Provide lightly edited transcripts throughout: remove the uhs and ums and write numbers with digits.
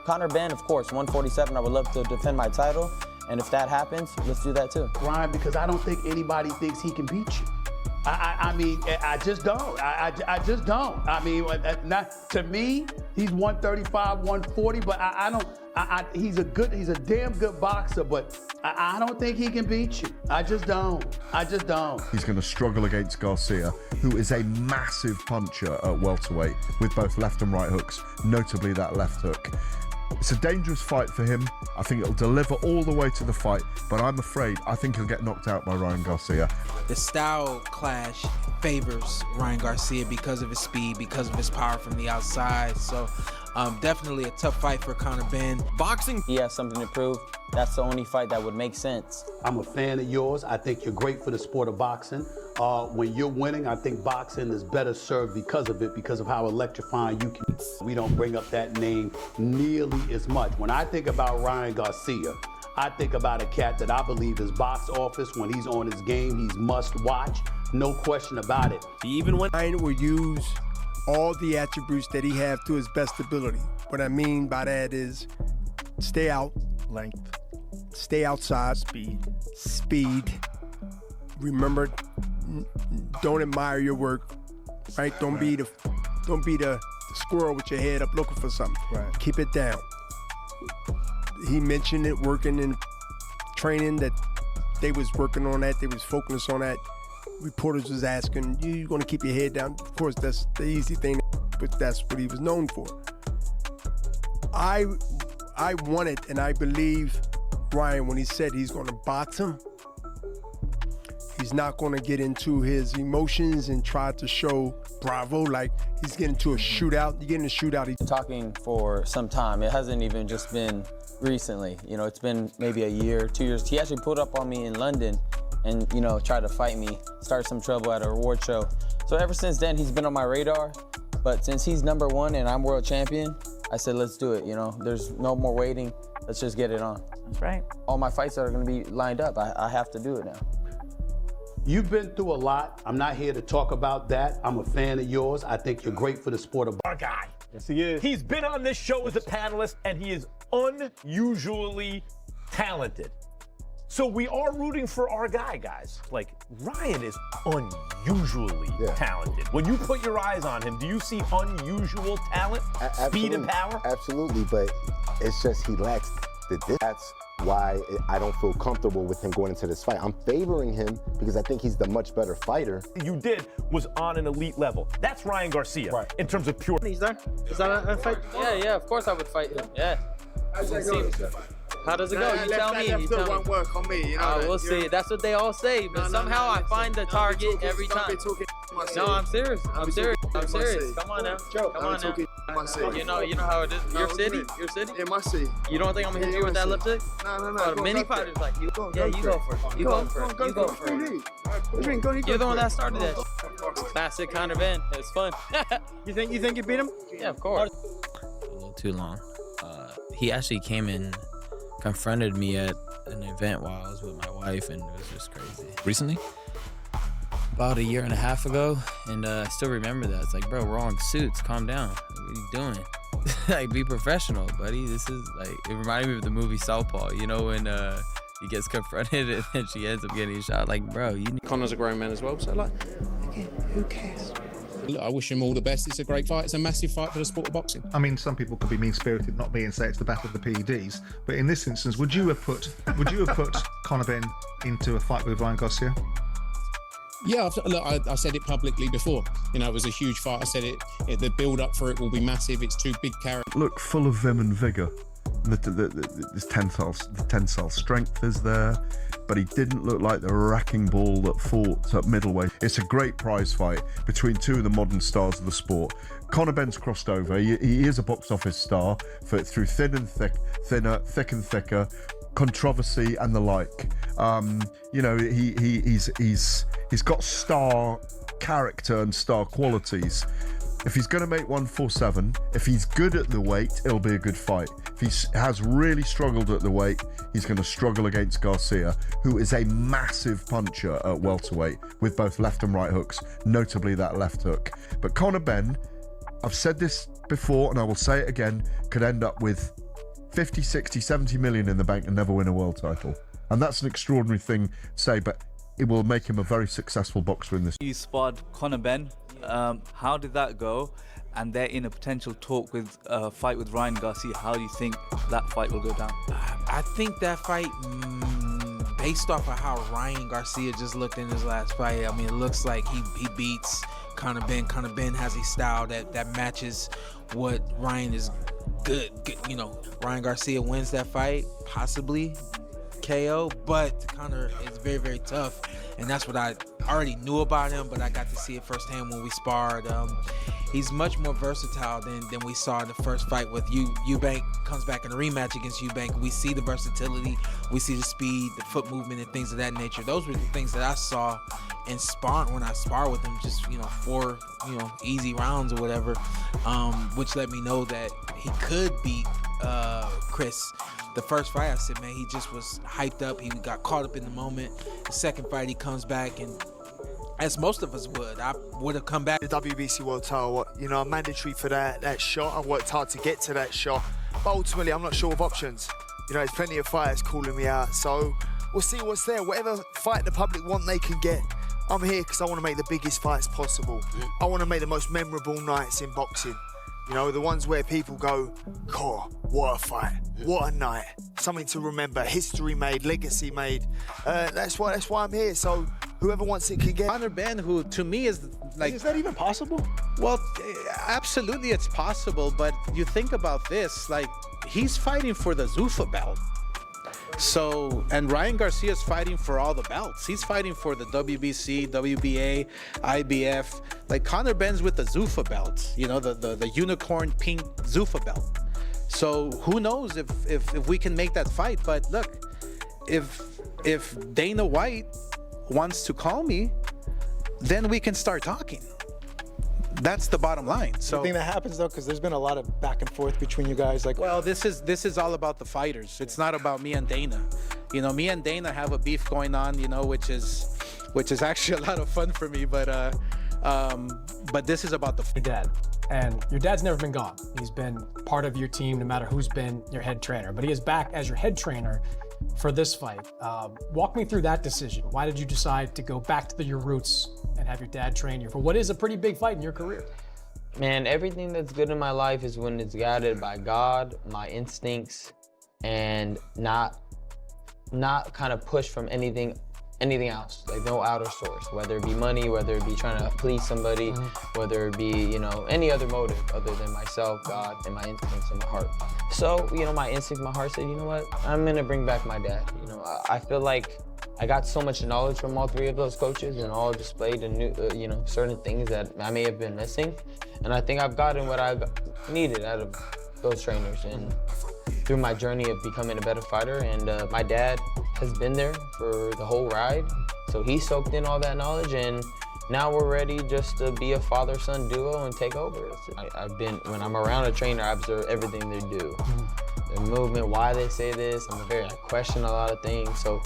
Conor Benn, of course, 147, I would love to defend my title. And if that happens, let's do that too. Ryan, because I don't think anybody thinks he can beat you. I mean, I just don't. I just don't. I mean, not, to me, he's 135, 140, but I don't. He's a damn good boxer, but I don't think he can beat you. I just don't. I just don't. He's going to struggle against Garcia, who is a massive puncher at welterweight with both left and right hooks, notably that left hook. It's a dangerous fight for him. I think it'll deliver all the way to the fight, but I'm afraid I think he'll get knocked out by Ryan Garcia. The style clash favors Ryan Garcia because of his speed, because of his power from the outside. So definitely a tough fight for Conor Benn. Boxing, he has something to prove. That's the only fight that would make sense. I'm a fan of yours. I think you're great for the sport of boxing. When you're winning, I think boxing is better served because of it, because of how electrifying you can be. We don't bring up that name nearly as much. When I think about Ryan Garcia, I think about a cat that I believe his box office, when he's on his game, he's must watch. No question about it. Even when Ryan will use all the attributes that he has to his best ability. What I mean by that is stay out, length, stay outside, speed. Remember, don't admire your work, right? Don't be the squirrel with your head up looking for something. Right. Keep it down. He mentioned it working in training, that they was working on that, they was focused on that. Reporters was asking, you gonna keep your head down? Of course, that's the easy thing, but that's what he was known for. I wanted, and I believe Ryan when he said he's gonna box him. He's not gonna get into his emotions and try to show bravo, like he's getting into a shootout. You get in a shootout. He's been talking for some time. It hasn't even just been recently. You know, it's been maybe a year, 2 years. He actually pulled up on me in London and, you know, tried to fight me, start some trouble at a reward show. So ever since then, he's been on my radar. But since he's #1 and I'm world champion, I said, let's do it, you know? There's no more waiting. Let's just get it on. That's right. All my fights are gonna be lined up. I have to do it now. You've been through a lot. I'm not here to talk about that. I'm a fan of yours. I think you're great for the sport of our guy. Yes, he is. He's been on this show as a panelist, and he is unusually talented. So we are rooting for our guy, guys. Like, Ryan is unusually talented. When you put your eyes on him, do you see unusual talent, speed and power? Absolutely, but it's just he lacks the distance. That's why I don't feel comfortable with him going into this fight. I'm favoring him because I think he's the much better fighter. You did was on an elite level. That's Ryan Garcia, right, in terms of pure. He's there. Is that a fight? Yeah, of course I would fight him. Yeah. How does it go? You tell me. You tell me. Won't work on me. You know, we'll see. That's what they all say, but somehow I find the target every time. No, I'm serious. I'm serious. Come on now. Come on now. You know how it is. Your city. Yeah, my city. You don't think I'm gonna hit you with that lipstick? No. Many fighters like you. Yeah, you go for it. You go for it. You go for it. You're the one that started that. Classic Conor Benn. It's fun. You think you beat him? Yeah, of course. A little too long. He actually came and confronted me at an event while I was with my wife, and it was just crazy. Recently? About 1.5 years ago, and I still remember that. It's like, bro, we're all in suits. Calm down. What are you doing? Like, be professional, buddy. This is like, it reminded me of the movie Southpaw, you know, when he gets confronted and then she ends up getting shot. Like, bro, you need. Conor's a grown man as well, so like, again, who cares? I wish him all the best. It's a great fight. It's a massive fight for the sport of boxing. I mean, some people could be mean-spirited, not me, and say it's the battle of the PEDs. But in this instance, would you have put Conor Benn into a fight with Ryan Garcia? Yeah, look, I said it publicly before. You know, it was a huge fight. I said it. The build-up for it will be massive. It's two big characters. Look, full of vim and vigour. This tensile strength is there, but he didn't look like the wrecking ball that fought at middleweight. It's a great prize fight between two of the modern stars of the sport. Conor Benn's crossed over. He is a box office star through thin and thick, thinner, thick and thicker, controversy and the like. You know, he's got star character and star qualities. If he's going to make 147, if he's good at the weight, it'll be a good fight. If he has really struggled at the weight, he's going to struggle against Garcia, who is a massive puncher at welterweight with both left and right hooks, notably that left hook. But Conor Benn, I've said this before and I will say it again, could end up with 50, 60, 70 million in the bank and never win a world title. And that's an extraordinary thing to say, but it will make him a very successful boxer in this. You sparred Conor Benn. How did that go? And they're in a potential talk with fight with Ryan Garcia. How do you think that fight will go down? I think that fight, based off of how Ryan Garcia just looked in his last fight, I mean, it looks like he beats Conor Benn. Conor Benn has a style that matches what Ryan is good. You know, Ryan Garcia wins that fight, possibly KO, but Conor is very, very tough, and that's what I already knew about him, but I got to see it firsthand when we sparred. He's much more versatile than we saw in the first fight with Eubank. Comes back in a rematch against Eubank. We see the versatility, we see the speed, the foot movement, and things of that nature. Those were the things that I saw in when I sparred with him, just 4 easy rounds or whatever, which let me know that he could beat Chris. The first fight, I said, man, he just was hyped up. He got caught up in the moment. The second fight, he comes back, and as most of us would, I would have come back. The WBC World Title, I'm mandatory for that shot. I worked hard to get to that shot, but ultimately, I'm not sure of options. There's plenty of fighters calling me out, so we'll see what's there. Whatever fight the public want, they can get. I'm here because I want to make the biggest fights possible. I want to make the most memorable nights in boxing. The ones where people go, "Oh, what a fight, what a night, something to remember, history made, legacy made." That's why I'm here. So whoever wants it can get. Conor Benn, who to me is like, is that even possible? Well, absolutely, it's possible. But you think about this, like he's fighting for the Zuffa belt. So, and Ryan Garcia is fighting for all the belts. He's fighting for the WBC, WBA, IBF. Like Conor Benn's with the Zuffa belt, the unicorn pink Zuffa belt. So who knows if we can make that fight? But look, if Dana White wants to call me, then we can start talking. That's the bottom line. So You think that happens though, because there's been a lot of back and forth between you guys. Like, well, this is all about the fighters. It's not about me and Dana. Me and Dana have a beef going on, which is actually a lot of fun for me. But this is about your dad. And your dad's never been gone. He's been part of your team no matter who's been your head trainer. But he is back as your head trainer for this fight. Walk me through that decision. Why did you decide to go back to your roots and have your dad train you for what is a pretty big fight in your career? Man, everything that's good in my life is when it's guided by God, my instincts, and not kind of pushed from anything else, like no outer source, whether it be money, whether it be trying to please somebody, whether it be, any other motive other than myself, God, and my instincts and my heart. So, my instinct, my heart said, you know what, I'm gonna bring back my dad. I feel like I got so much knowledge from all 3 of those coaches and all displayed and certain things that I may have been missing. And I think I've gotten what I needed out of those trainers and through my journey of becoming a better fighter. And my dad has been there for the whole ride. So he soaked in all that knowledge, and now we're ready just to be a father-son duo and take over. When I'm around a trainer, I observe everything they do. Their movement, why they say this. I question a lot of things. So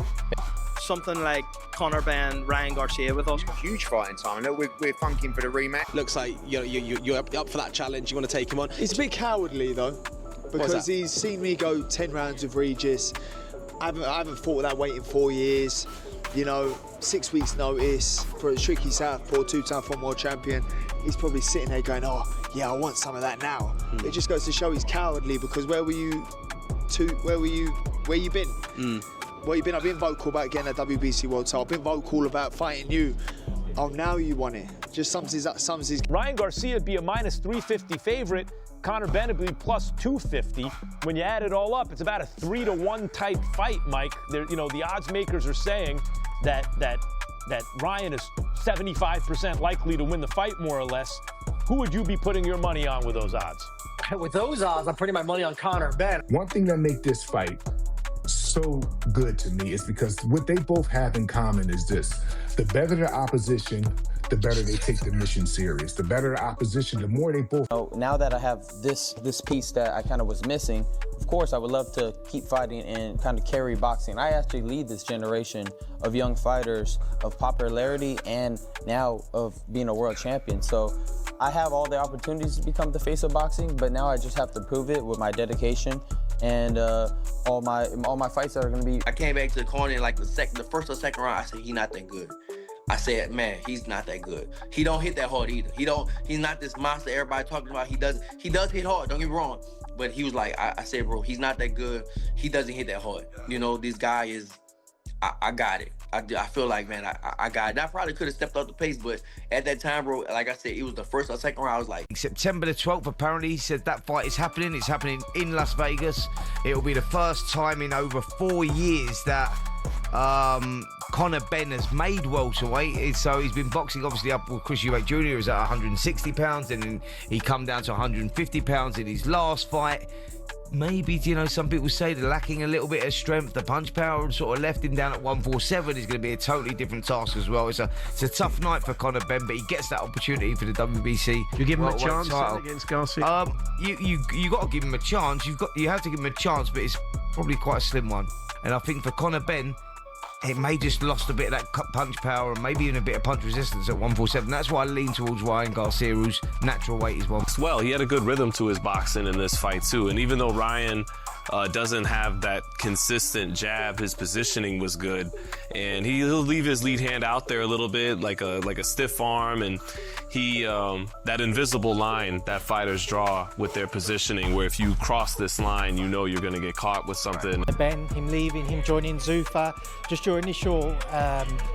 something like Conor Benn, Ryan Garcia with us. Huge fighting time. Look, we're funking for the rematch. Looks like you're up for that challenge. You want to take him on. He's a bit cowardly though, because he's seen me go 10 rounds with Regis. I haven't fought that weight in 4 years. 6 weeks notice for a tricky southpaw, 2-time former world champion. He's probably sitting there going, "Oh, yeah, I want some of that now." It just goes to show he's cowardly, because where you been? Where you been? I've been vocal about getting a WBC World Title. I've been vocal about fighting you. Oh, now you want it. Just sums. Ryan Garcia would be a -350 favorite. Conor Benn would be +250. When you add it all up, it's about a 3-to-1 type fight, Mike. The odds makers are saying that Ryan is 75% likely to win the fight, more or less. Who would you be putting your money on with those odds? With those odds, I'm putting my money on Conor Benn. One thing that makes this fight so good to me is because what they both have in common is this: the better the opposition, the better they take the mission serious. The better the opposition, the more they both. Now that I have this piece that I kind of was missing, of course I would love to keep fighting and kind of carry boxing. I actually lead this generation of young fighters of popularity and now of being a world champion. So I have all the opportunities to become the face of boxing, but now I just have to prove it with my dedication and all my fights are gonna be. I came back to the corner in like the first or second round. I said, he's not that good. I said, man, he's not that good. He don't hit that hard either. He's not this monster everybody talking about. He does hit hard, don't get me wrong. But he was like, I said, bro, he's not that good. He doesn't hit that hard. You know, this guy is, I got it. I feel like, man, I got it. I probably could have stepped up the pace, but at that time, bro, like I said, it was the first or second round. I was like, September the 12th, apparently, he said that fight is happening. It's happening in Las Vegas. It'll be the first time in over 4 years that Conor Benn has made welterweight. So he's been boxing obviously up with Chris Eubank Jr. who's at 160 pounds, and then he come down to 150 pounds in his last fight. Maybe, you know, some people say they're lacking a little bit of strength. The punch power sort of left him down at 147. Is going to be a totally different task as well. It's a tough night for Conor Benn, but he gets that opportunity for the WBC. Do you give him a chance title against Garcia? You got to give him a chance. You have to give him a chance, but it's probably quite a slim one. And I think for Conor Benn, it may just lost a bit of that punch power and maybe even a bit of punch resistance at 147. That's why I lean towards Ryan Garcia, whose natural weight is 1. Well, he had a good rhythm to his boxing in this fight too. And even though Ryan doesn't have that consistent jab, his positioning was good, and he'll leave his lead hand out there a little bit, like a stiff arm, and he that invisible line that fighters draw with their positioning, where if you cross this line, you know you're going to get caught with something. Ben, him leaving, him joining Zuffa, just your initial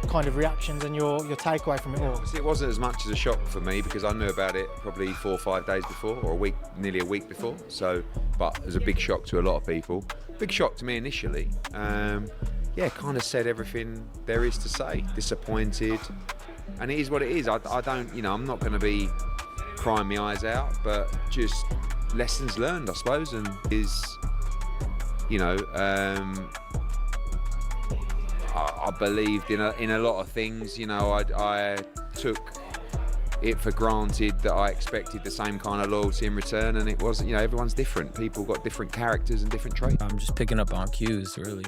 kind of reactions and your takeaway from it all. It wasn't as much as a shock for me because I knew about it probably 4 or 5 days before, or nearly a week before. So, but it was a big shock to a lot of people. Big shock to me initially. Yeah, kind of said everything there is to say. Disappointed, and it is what it is. I don't, you know, I'm not going to be crying my eyes out, but just lessons learned, I suppose, and is, you know, I believed in a lot of things. You know, I took it for granted that I expected the same kind of loyalty in return, and it wasn't. You know, everyone's different. People got different characters and different traits. I'm just picking up on cues, really.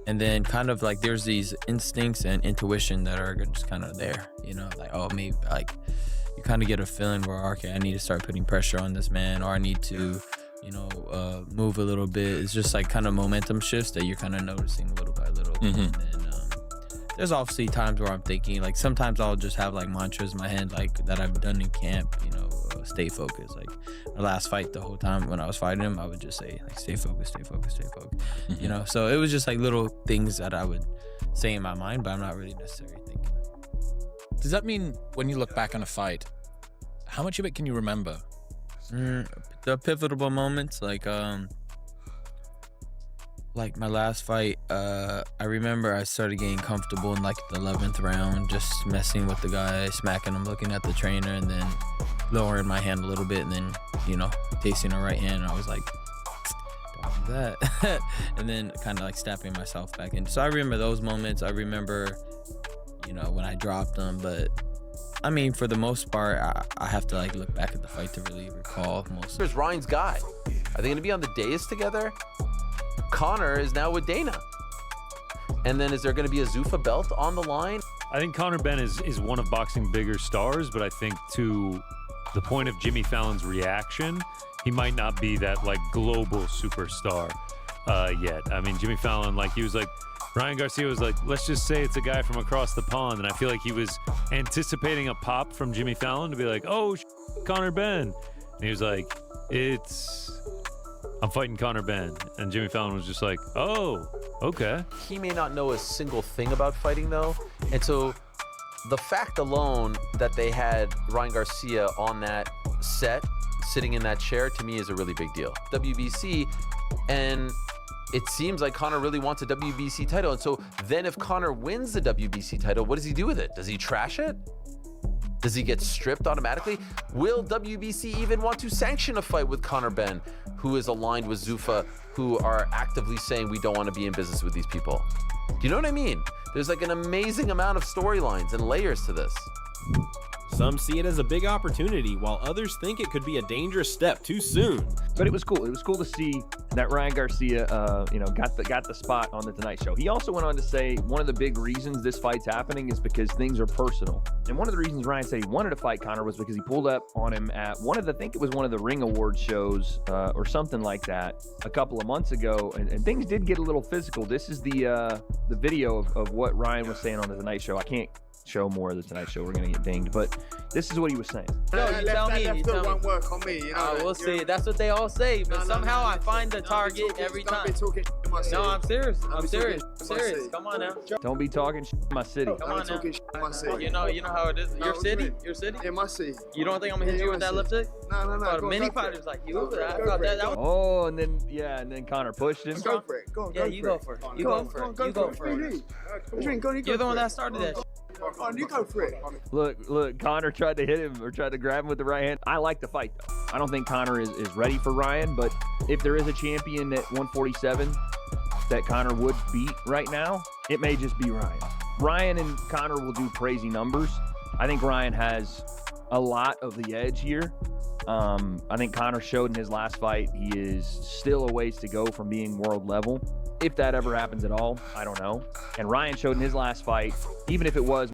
And then kind of like there's these instincts and intuition that are just kind of there, you know, like, oh, maybe like you kind of get a feeling where, okay, I need to start putting pressure on this man, or I need to, you know, move a little bit. It's just like kind of momentum shifts that you're kind of noticing little by little. Mm-hmm. And there's obviously times where I'm thinking, like sometimes I'll just have like mantras in my head, like that I've done in camp, you know, stay focused. Like my last fight, the whole time when I was fighting him, I would just say like, stay focused, stay focused, stay focused. Mm-hmm. You know, so it was just like little things that I would say in my mind, but I'm not really necessarily thinking. Does that mean when you look back on a fight, how much of it can you remember? The pivotal moments, like my last fight, I remember I started getting comfortable in like the 11th round, just messing with the guy, smacking him, looking at the trainer, and then lowering my hand a little bit, and then, you know, tasting a right hand, and I was like, don't do that. And then kind of like snapping myself back in. So I remember those moments. I remember, you know, when I dropped them, but I mean, for the most part, I have to like look back at the fight to really recall most. Here's Ryan's guy. Are they going to be on the dais together? Conor is now with Dana. And then is there going to be a Zuffa belt on the line? I think Conor Benn is one of boxing bigger stars, but I think to the point of Jimmy Fallon's reaction, he might not be that like global superstar yet. I mean, Jimmy Fallon, like he was like, Ryan Garcia was like, let's just say it's a guy from across the pond. And I feel like he was anticipating a pop from Jimmy Fallon to be like, oh, Conor Benn. And he was like, I'm fighting Conor Benn. And Jimmy Fallon was just like, oh, okay. He may not know a single thing about fighting, though. And so the fact alone that they had Ryan Garcia on that set, sitting in that chair, to me is a really big deal. WBC, and it seems like Conor really wants a WBC title. And so then if Conor wins the WBC title, what does he do with it? Does he trash it? Does he get stripped automatically? Will WBC even want to sanction a fight with Conor Benn, who is aligned with Zuffa, who are actively saying we don't want to be in business with these people? Do you know what I mean? There's like an amazing amount of storylines and layers to this. Some see it as a big opportunity, while others think it could be a dangerous step too soon. But it was cool. It was cool to see that Ryan Garcia, got the spot on the Tonight Show. He also went on to say one of the big reasons this fight's happening is because things are personal. And one of the reasons Ryan said he wanted to fight Conor was because he pulled up on him at one of the Ring Awards shows or something like that a couple of months ago, and things did get a little physical. This is the video of what Ryan was saying on the Tonight Show. I can't show more of the Tonight Show. We're gonna get dinged, but this is what he was saying. No, you tell me. You tell me. Won't work on me. You know. We'll see. That's what they all say, but somehow I find the target every time. No, I'm serious. I'm serious. Come on now. Don't be talking shit in my city. Come on now. You know how it is. Your city? Yeah, my city. You don't think I'm gonna hit you with that lipstick? No. Many fighters like you. I thought that was. Oh, and then Conor pushed him. Go for it. Go. Yeah, you go for it. You go for it. You go for it. You're the one that started that. You go for it. Look, Conor tried to hit him or tried to grab him with the right hand. I like the fight, though. I don't think Conor is ready for Ryan, but if there is a champion at 147 that Conor would beat right now, it may just be Ryan. Ryan and Conor will do crazy numbers. I think Ryan has a lot of the edge here. I think Conor showed in his last fight he is still a ways to go from being world level. If that ever happens at all, I don't know. And Ryan showed in his last fight, even if it was